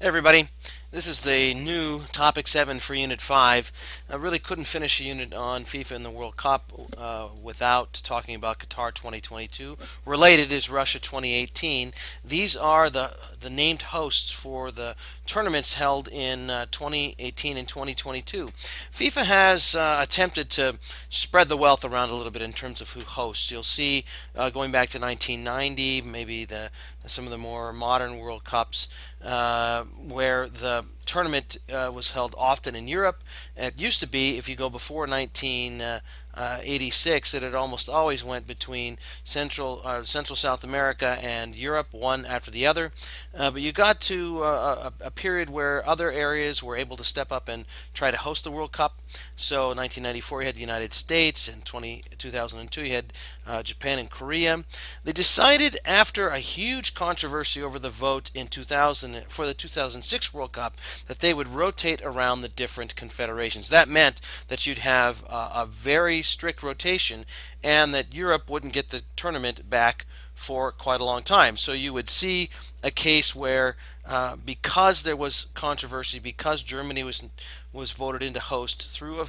Hey everybody, this is the new Topic 7 for Unit 5. I really couldn't finish a unit on FIFA and the World Cup without talking about Qatar 2022. Related is Russia 2018. These are the named hosts for the tournaments held in 2018 and 2022. FIFA has attempted to spread the wealth around a little bit in terms of who hosts. You'll see going back to 1990, maybe some of the more modern World Cups, where the tournament was held often in Europe. It used to be, if you go before 1986, that it almost always went between Central South America and Europe, one after the other. But you got to a period where other areas were able to step up and try to host the World Cup. So 1994 you had the United States, and 2002 you had Japan and Korea. They decided after a huge controversy over the vote in 2000 for the 2006 World Cup that they would rotate around the different confederations. That meant that you'd have a very strict rotation, and that Europe wouldn't get the tournament back for quite a long time. So you would see a case where, because there was controversy, because Germany was voted in to host through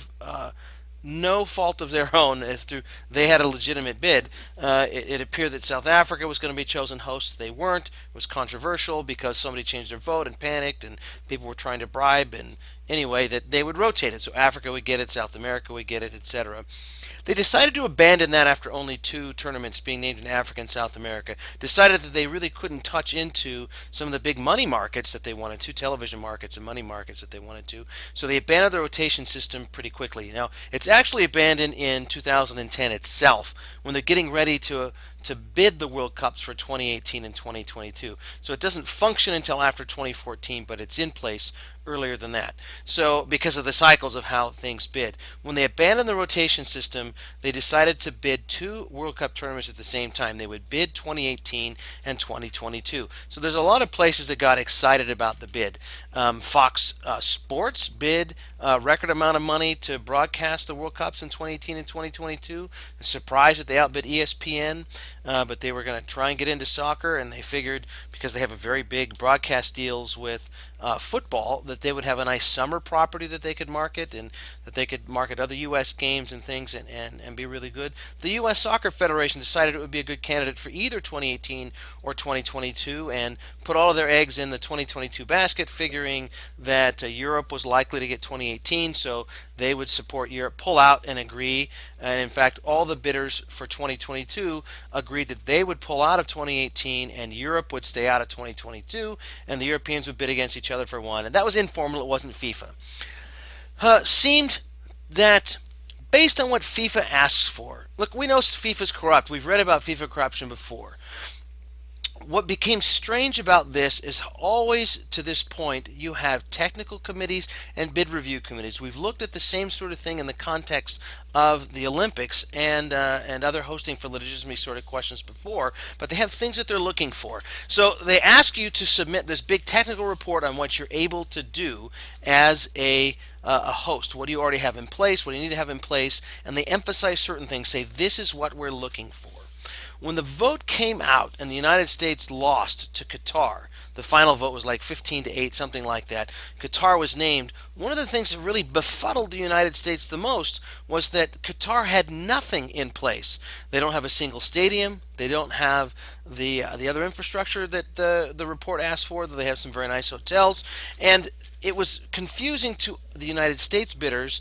no fault of their own, as through they had a legitimate bid. It appeared that South Africa was going to be chosen host. They weren't. It was controversial because somebody changed their vote and panicked, and people were trying to bribe. And anyway, that they would rotate it, so Africa would get it, South America would get it, etc. They decided to abandon that after only two tournaments being named in Africa and South America. Decided that they really couldn't touch into some of the big money markets that they wanted to, television markets and money markets that they wanted to. So they abandoned the rotation system pretty quickly. Now, it's actually abandoned in 2010 itself, when they're getting ready to bid the World Cups for 2018 and 2022. So it doesn't function until after 2014, but it's in place earlier than that. So because of the cycles of how things bid. When they abandoned the rotation system, they decided to bid two World Cup tournaments at the same time. They would bid 2018 and 2022. So there's a lot of places that got excited about the bid. Fox Sports bid a record amount of money to broadcast the World Cups in 2018 and 2022. Surprised that they outbid ESPN, but they were going to try and get into soccer, and they figured because they have a very big broadcast deals with football, that they would have a nice summer property that they could market, and that they could market other U.S. games and things, and be really good. The U.S. Soccer Federation decided it would be a good candidate for either 2018 or 2022, and put all of their eggs in the 2022 basket, figuring that Europe was likely to get 2018, so they would support Europe, pull out, and agree. And in fact, all the bidders for 2022 agreed that they would pull out of 2018 and Europe would stay out of 2022, and the Europeans would bid against each other for one. And that was informal, it wasn't FIFA. Seemed that based on what FIFA asks for, look, we know FIFA's corrupt. We've read about FIFA corruption before. What became strange about this is always to this point you have technical committees and bid review committees. We've looked at the same sort of thing in the context of the Olympics and other hosting for legitimacy sort of questions before, but they have things that they're looking for. So they ask you to submit this big technical report on what you're able to do as a host. What do you already have in place? What do you need to have in place? And they emphasize certain things. Say, this is what we're looking for. When the vote came out and the United States lost to Qatar, the final vote was like 15-8, something like that. Qatar was named. One of the things that really befuddled the United States the most was that Qatar had nothing in place. They don't have a single stadium. They don't have the other infrastructure that the report asked for. They have some very nice hotels, and it was confusing to the United States bidders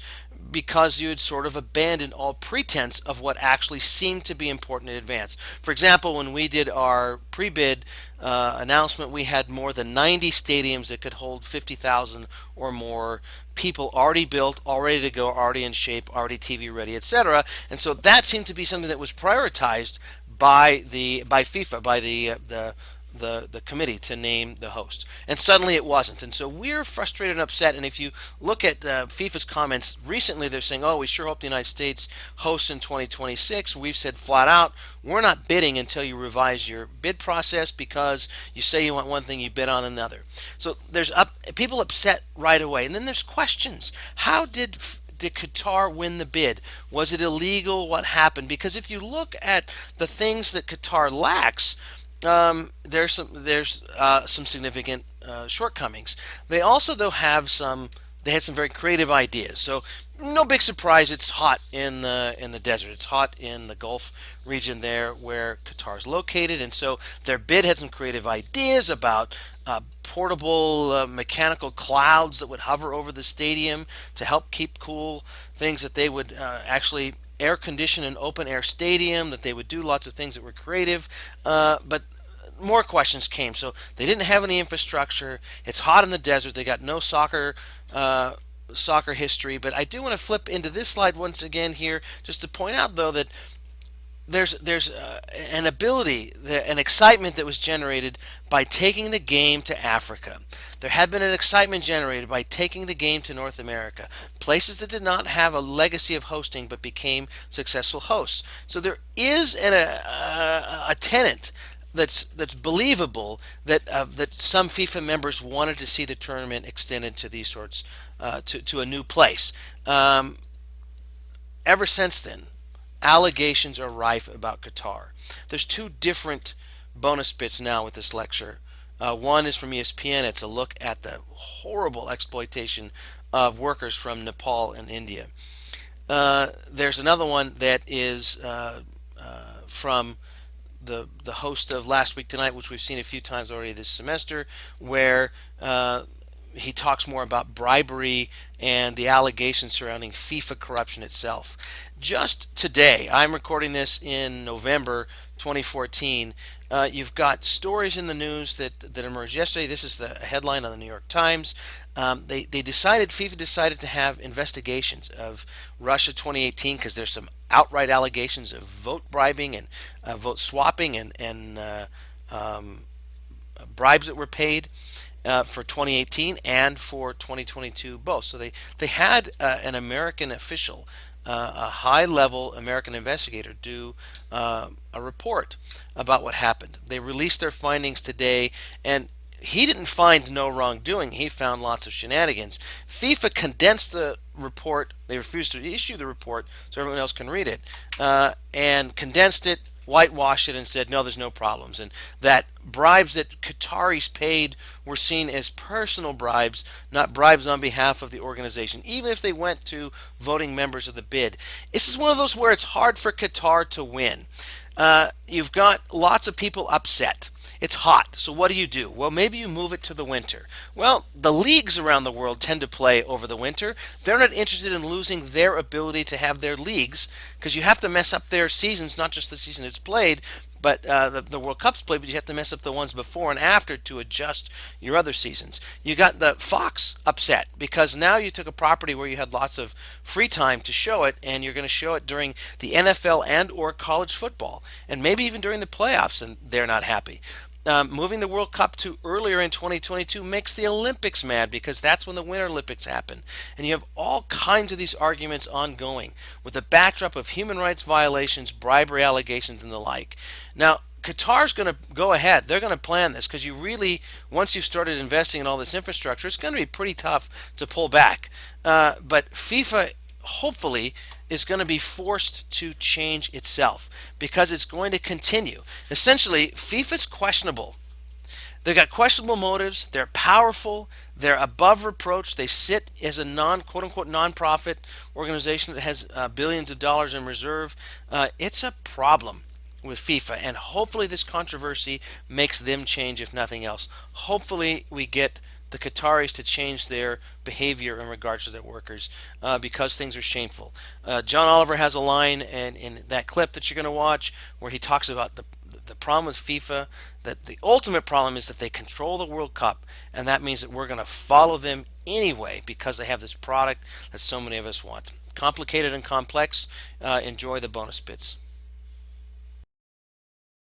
because you had sort of abandoned all pretense of what actually seemed to be important in advance. For example, when we did our pre-bid announcement, we had more than 90 stadiums that could hold 50,000 or more people already built, all ready to go, already in shape, already TV ready, etc. And so that seemed to be something that was prioritized by FIFA, by the committee to name the host. And suddenly it wasn't. And so we're frustrated and upset. And if you look at FIFA's comments recently, they're saying, oh, we sure hope the United States hosts in 2026. We've said flat out, we're not bidding until you revise your bid process, because you say you want one thing, you bid on another. So there's people upset right away. And then there's questions. How did Qatar win the bid? Was it illegal? What happened? Because if you look at the things that Qatar lacks, there's some significant shortcomings. They also, though, they had some very creative ideas. So no big surprise, it's hot in the desert. It's hot in the Gulf region there where Qatar is located, and so their bid had some creative ideas about portable mechanical clouds that would hover over the stadium to help keep cool, things that they would actually air condition an open air stadium, that they would do lots of things that were creative, but more questions came. So they didn't have any infrastructure. It's hot in the desert. They got no soccer history. But I do want to flip into this slide once again here, just to point out though that there's an ability, an excitement that was generated by taking the game to Africa. There had been an excitement generated by taking the game to North America, places that did not have a legacy of hosting but became successful hosts. So there is a tenant that's believable that some FIFA members wanted to see the tournament extended to these sorts to a new place. Ever since then, allegations are rife about Qatar. There's two different bonus bits now with this lecture. One is from ESPN. It's a look at the horrible exploitation of workers from Nepal and India. There's another one that is from the host of Last Week Tonight, which we've seen a few times already this semester, where he talks more about bribery and the allegations surrounding FIFA corruption itself. Just today, I'm recording this in November 2014. You've got stories in the news that emerged yesterday. This is the headline on the New York Times. FIFA decided to have investigations of Russia 2018 because there's some outright allegations of vote bribing and vote swapping and bribes that were paid for 2018 and for 2022 both. So they had an American official, a high-level American investigator, do a report about what happened. They released their findings today, and he didn't find no wrongdoing. He found lots of shenanigans. FIFA condensed the report. They refused to issue the report so everyone else can read it, and condensed it, whitewashed it, and said, no, there's no problems. And that bribes that Qataris paid were seen as personal bribes, not bribes on behalf of the organization, even if they went to voting members of the bid. This is one of those where it's hard for Qatar to win. You've got lots of people upset. It's hot, so what do? Well, maybe you move it to the winter. Well, the leagues around the world tend to play over the winter. They're not interested in losing their ability to have their leagues, because you have to mess up their seasons, not just the season it's played, but the World Cup's played, but you have to mess up the ones before and after to adjust your other seasons. You got the Fox upset because now you took a property where you had lots of free time to show it, and you're going to show it during the NFL and or college football, and maybe even during the playoffs, and they're not happy. Moving the World Cup to earlier in 2022 makes the Olympics mad because that's when the Winter Olympics happen. And you have all kinds of these arguments ongoing with the backdrop of human rights violations, bribery allegations, and the like. Now, Qatar's going to go ahead. They're going to plan this because you really, once you've started investing in all this infrastructure, it's going to be pretty tough to pull back. But FIFA, hopefully, is going to be forced to change itself because it's going to continue. Essentially, FIFA's questionable. They've got questionable motives. They're powerful. They're above reproach. They sit as a quote-unquote non-profit organization that has billions of dollars in reserve. It's a problem with FIFA, and hopefully this controversy makes them change, if nothing else. Hopefully we get the Qataris to change their behavior in regards to their workers because things are shameful. John Oliver has a line in that clip that you're going to watch where he talks about the problem with FIFA, that the ultimate problem is that they control the World Cup, and that means that we're going to follow them anyway because they have this product that so many of us want. Complicated and complex. Enjoy the bonus bits.